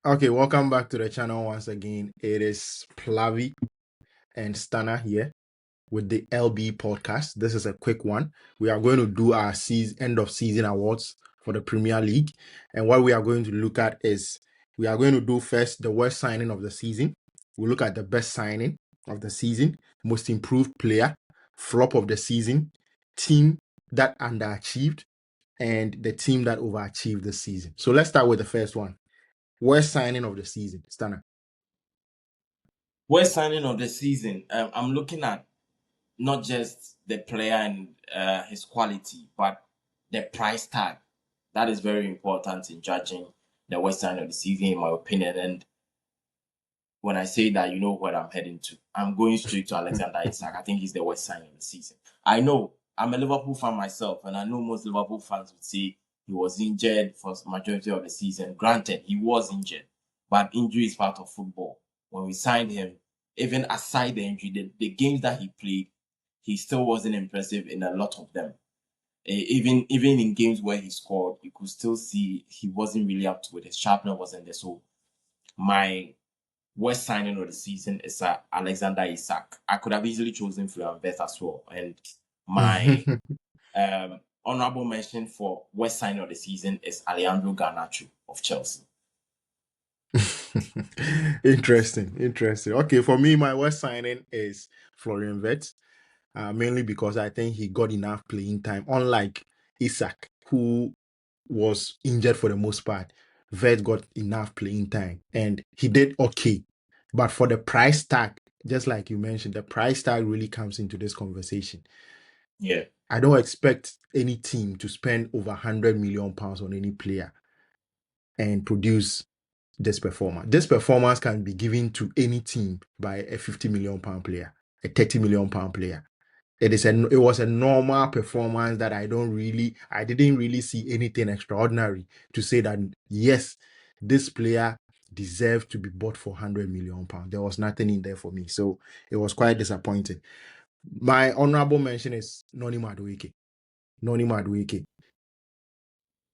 Okay, welcome back to the channel once again. It is Plavi and Stana here with the LB podcast. This is a quick one. We are going to do our end of season awards for the Premier League. And what we are going to look at is we are going to do first the worst signing of the season. We'll look at the best signing of the season, most improved player, flop of the season, team that underachieved, and the team that overachieved the season. So let's start with the first one. Worst signing of the season, Stana. Worst signing of the season. I'm looking at not just the player and his quality, but the price tag. That is very important in judging the worst signing of the season, in my opinion. And when I say that, you know what I'm heading to. I'm going straight to Alexander Isak. I think he's the worst signing of the season. I know I'm a Liverpool fan myself, and I know most Liverpool fans would say he was injured for the majority of the season. Granted, he was injured, but injury is part of football. When we signed him, even aside the injury, the games that he played, he still wasn't impressive in a lot of them. Even in games where he scored, you could still see he wasn't really up to it. His sharpness wasn't there. So my worst signing of the season is Alexander Isak. I could have easily chosen Florian Wirtz as well. And my honorable mention for worst signing of the season is Alejandro Garnacho of Chelsea. Interesting. Okay, for me, my worst signing is Florian Wirtz, mainly because I think he got enough playing time, unlike Isak, who was injured for the most part. Wirtz got enough playing time, and he did okay. But for the price tag, just like you mentioned, the price tag really comes into this conversation. Yeah. I don't expect any team to spend over £100 million on any player and produce this performance. This performance can be given to any team by a £50 million player, a £30 million player. It was a normal performance that I didn't really see anything extraordinary to say that yes, this player deserved to be bought for £100 million. There was nothing in there for me. So it was quite disappointing. My honorable mention is Noni Madueke.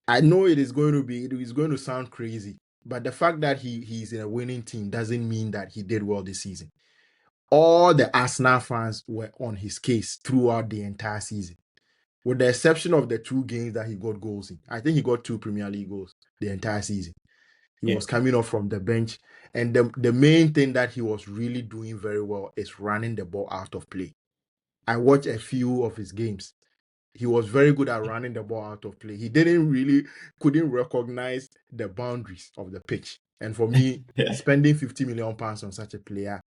I know it is going to sound crazy, but the fact that he's in a winning team doesn't mean that he did well this season. All the Arsenal fans were on his case throughout the entire season, with the exception of the 2 games that he got goals in. I think he got 2 Premier League goals the entire season. He was coming off from the bench, and the main thing that he was really doing very well is running the ball out of play. I watched a few of his games. He was very good at running the ball out of play. He couldn't recognize the boundaries of the pitch. And for me, spending £50 million on such a player,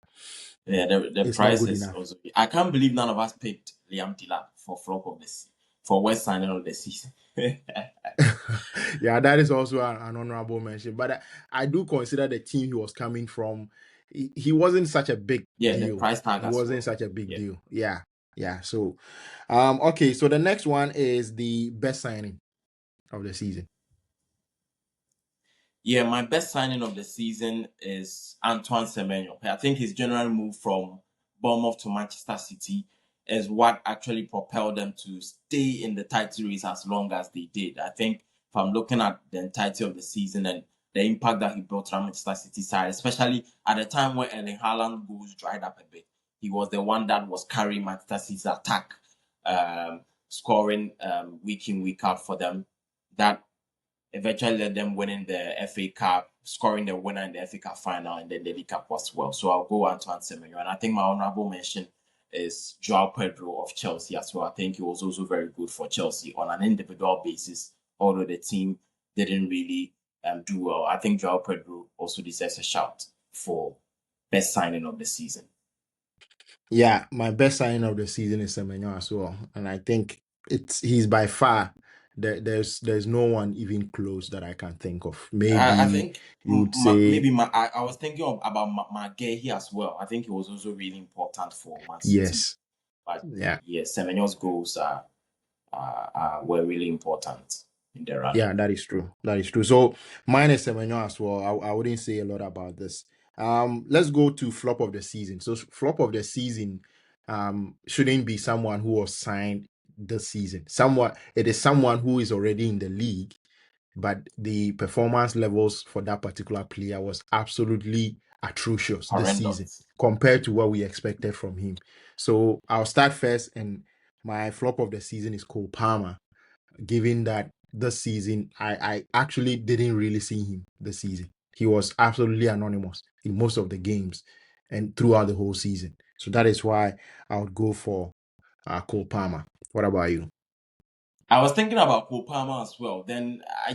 the it's not price good is enough. also. I can't believe none of us picked Liam Delap for flop of this for worst signing of the season. Yeah, that is also an honorable mention. But I do consider the team he was coming from. He wasn't such a big The deal. price tag He as wasn't well. such a big deal. Yeah. So, okay. So the next one is the best signing of the season. Yeah, my best signing of the season is Antoine Semenyo. I think his general move from Bournemouth to Manchester City is what actually propelled them to stay in the title race as long as they did. I think if I'm looking at the entirety of the season and the impact that he brought to Manchester City side, especially at the time when Erling Haaland goals dried up a bit, he was the one that was carrying Manchester City's attack, scoring week in, week out for them. That eventually led them winning the FA Cup, scoring the winner in the FA Cup final, and then the League Cup as well. So I'll go Antoine Semenyo. And I think my honorable mention is Joao Pedro of Chelsea as well. I think he was also very good for Chelsea on an individual basis, although the team didn't really do well. I think Joao Pedro also deserves a shout for best signing of the season. Yeah, my best signing of the season is Semenyo as well, and I think he's by far there's no one even close that I can think of. I Maybe think you would say I was thinking about Maguire as well. I think he was also really important for Man City. yes. But Yeah, yes, Semenyo's goals were really important in the run. yeah, that is true. So mine is Semenyo as well. I wouldn't say a lot about this. Let's go to flop of the season. So flop of the season shouldn't be someone who was signed this season. It is someone who is already in the league but the performance levels for that particular player was absolutely atrocious this season Horrendous. compared to what we expected from him. So I'll start first, and my flop of the season is Cole Palmer, given that this season I actually didn't really see him this season. He was absolutely anonymous in most of the games and throughout the whole season. So that is why I would go for Cole Palmer. What about you? I was thinking about Cole Palmer as well. Then I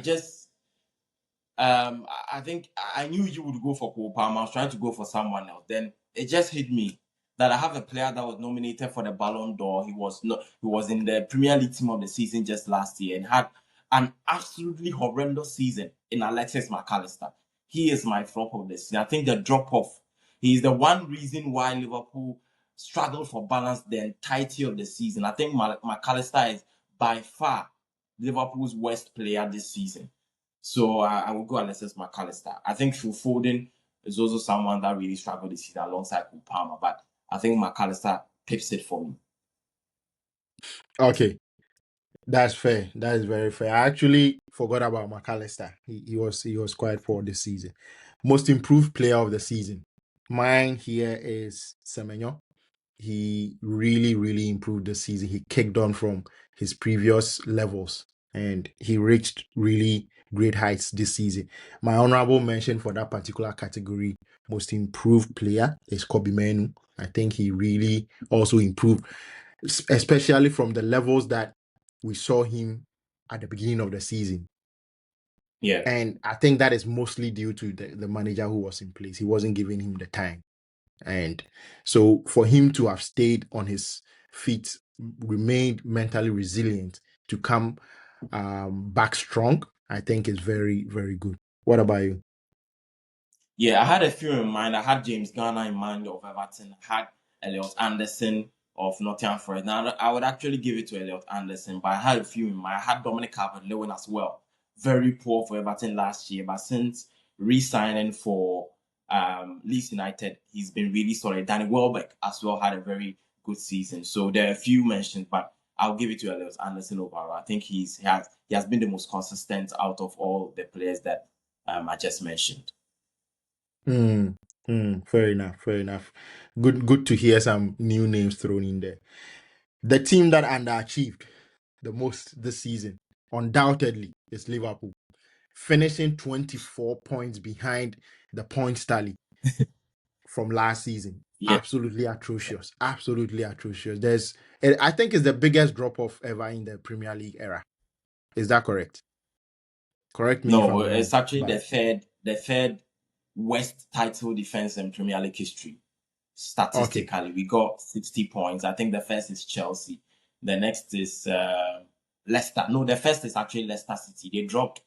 think I knew you would go for Cole Palmer. I was trying to go for someone else. Then it just hit me that I have a player that was nominated for the Ballon d'Or. He was in the Premier League team of the season just last year and had an absolutely horrendous season in Alexis McAllister. He is my flop of the season. I think the drop off. He is the one reason why Liverpool struggled for balance the entirety of the season. I think McAllister is by far Liverpool's worst player this season. So I will go Alexis McAllister. I think Phil Foden is also someone that really struggled this season alongside Palmer, but I think McAllister pips it for me. Okay, that's fair. That is very fair. I actually forgot about McAllister. He was quite poor this season. Most improved player of the season. Mine here is Semenyo. He really, really improved this season. He kicked on from his previous levels and he reached really great heights this season. My honorable mention for that particular category, most improved player, is Kobe Menu. I think he really also improved, especially from the levels that we saw him at the beginning of the season. Yeah. And I think that is mostly due to the manager who was in place. He wasn't giving him the time. And so for him to have stayed on his feet, remained mentally resilient to come back strong, I think is very, very good. What about you? Yeah, I had a few in mind. I had James Garner in mind of Everton. I had Elliot Anderson of Nottingham Forest. Now, I would actually give it to Elliot Anderson, but I had a few in mind. I had Dominic Calvert-Lewin as well. Very poor for Everton last year, but since re-signing for Leeds United, he's been really solid. Danny Welbeck as well had a very good season. So there are a few mentioned, but I'll give it to Elliot Anderson overall. I think he has been the most consistent out of all the players that I just mentioned. Fair enough. Fair enough. Good to hear some new names thrown in there. The team that underachieved the most this season, undoubtedly, is Liverpool, finishing 24 points behind the points tally from last season. Yeah. Absolutely atrocious. Absolutely atrocious. I think it's the biggest drop off ever in the Premier League era. Is that correct? Correct me if No, I'm it's wrong. actually But the third worst title defense in Premier League history. okay. Statistically, we got 60 points. I think the first is Chelsea. The next is Leicester. No, the first is actually Leicester City. They dropped.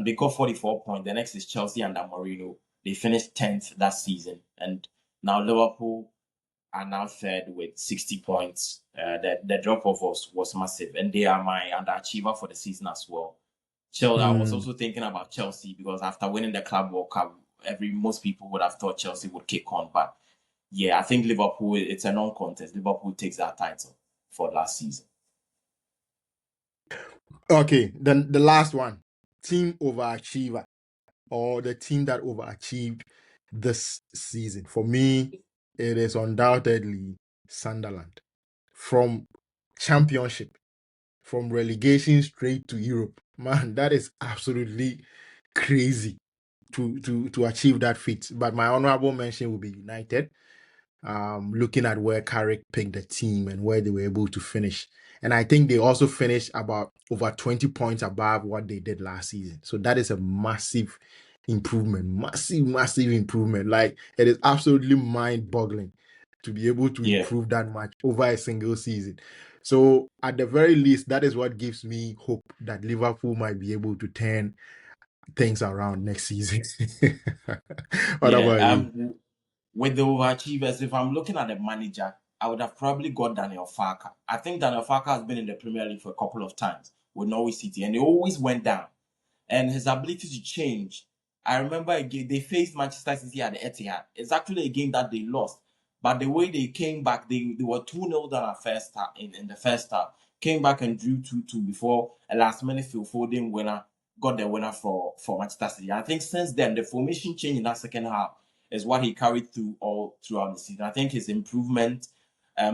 They got 44 points. The next is Chelsea under Mourinho. They finished 10th that season, and now Liverpool are now third with 60 points. The drop off was massive, and they are my underachiever for the season as well. Chelsea. I was Hmm. also thinking about Chelsea because after winning the Club World Cup, most people would have thought Chelsea would kick on, but yeah, I think Liverpool. It's a non-contest. Liverpool takes that title for last season. Okay. Then the last one, team overachiever, or the team that overachieved this season. For me, it is undoubtedly Sunderland. From championship, from relegation straight to Europe. Man, that is absolutely crazy to achieve that feat. But my honorable mention will be United. Looking at where Carrick picked the team and where they were able to finish. And I think they also finished about over 20 points above what they did last season. So that is a massive improvement, massive, massive improvement. Like it is absolutely mind boggling to be able to Yeah, improve that much over a single season. So at the very least, that is what gives me hope that Liverpool might be able to turn things around next season. What yeah. about you? With the overachievers, if I'm looking at the manager, I would have probably got Daniel Farker. I think Daniel Farker has been in the Premier League for a couple of times with Norwich City, and they always went down. And his ability to change. I remember a game they faced Manchester City at the Etihad. It's actually a game that they lost, but the way they came back, they were 2-0 down at first half in the first half. Came back and drew 2-2 before a last minute Phil Foden winner got the winner for Manchester City. I think since then, the formation change in that second half is what he carried through all throughout the season. I think his improvement,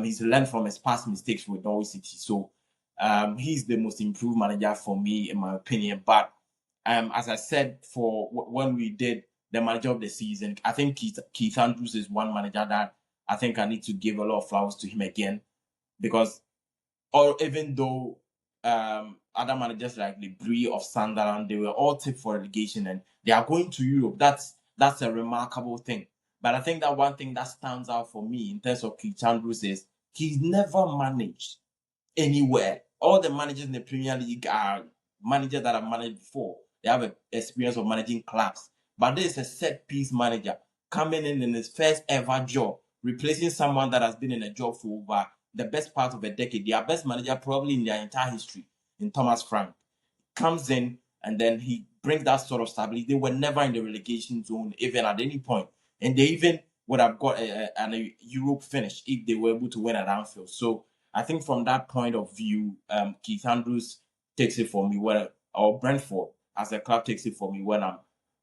he's learned from his past mistakes with Norwich City. So he's the most improved manager for me, in my opinion. But as I said, when we did the manager of the season, I think Keith Andrews is one manager that I think I need to give a lot of flowers to him again, because even though other managers like Lebrie of Sunderland, they were all tipped for relegation and they are going to Europe. That's a remarkable thing. But I think that one thing that stands out for me in terms of Keith Andrews is he's never managed anywhere. All the managers in the Premier League are managers that have managed before. They have an experience of managing clubs. But this is a set piece manager coming in his first ever job, replacing someone that has been in a job for over the best part of a decade. Their best manager probably in their entire history, in Thomas Frank, comes in and then he brings that sort of stability. They were never in the relegation zone even at any point, and they even would have got a Europe finish if they were able to win at Anfield. So I think from that point of view, Keith Andrews takes it for me or Brentford as a club takes it for me when I'm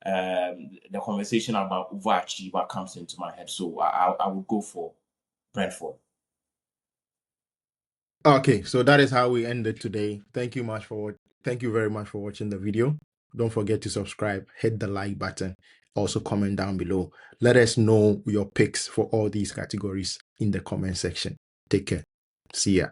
the conversation about overachiever comes into my head. So I would go for Brentford. Okay, so that is how we ended today. Thank you very much for watching the video. Don't forget to subscribe, hit the like button, also comment down below. Let us know your picks for all these categories in the comment section. Take care. See ya.